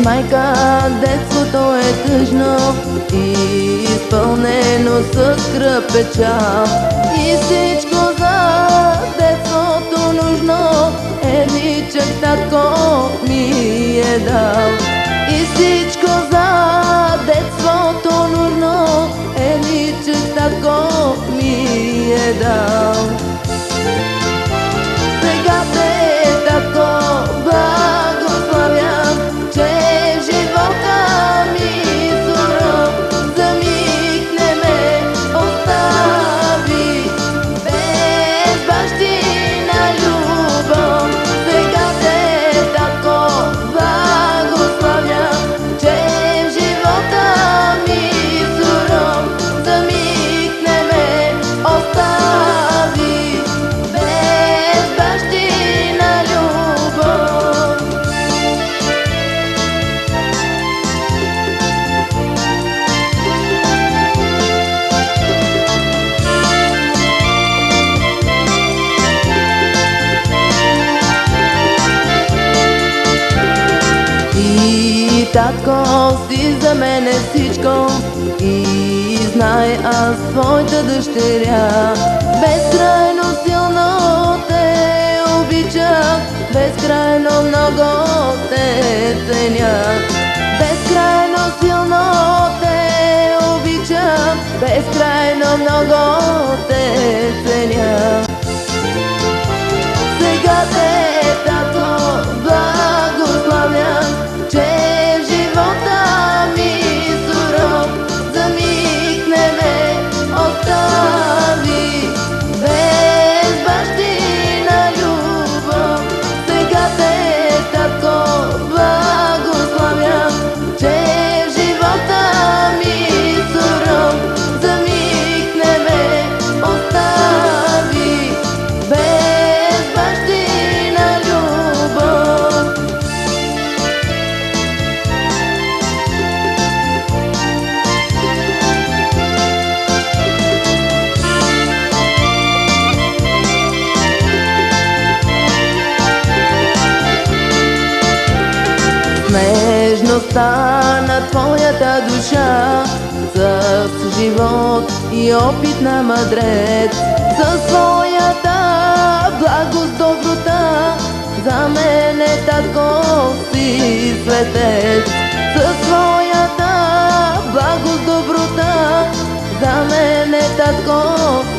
майка, детството е тъжно и изпълнено с скръб печал. И всичко за детството нужно едничък татко ми е дал. И всичко за детството нужно едничък татко ми е дал. Сега те, татко, благославям, че живота ми суров за миг не ме остави без бащина любов. Сега те, татко, благославям, че живота ми суров за миг не ме остави без бащина любов. И татко си за мене всичко и знай аз твоята дъщеря. Безкрайно силно те обичам, безкрайно много те ценя. Безкрайно силно те обичам, безкрайно много те ценя. Сега те, татко, благославям, че живота ми суров за миг не ме остави без бащина любов. Сега те, татко, благославям, че живота ми суров за миг не ме остави без бащина любов. Нежността на твоята душа, с живот и опит на мъдрец, със своята благост, доброта, за мене, татко, си светец. Със своята благост, доброта, за мене, татко,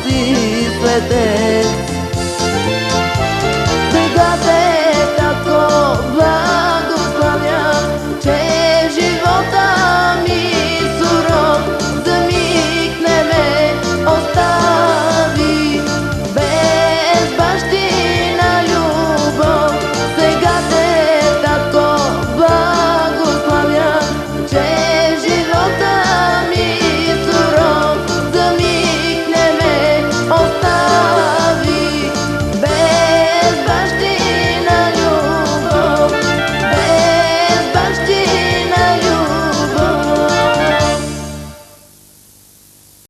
си светец.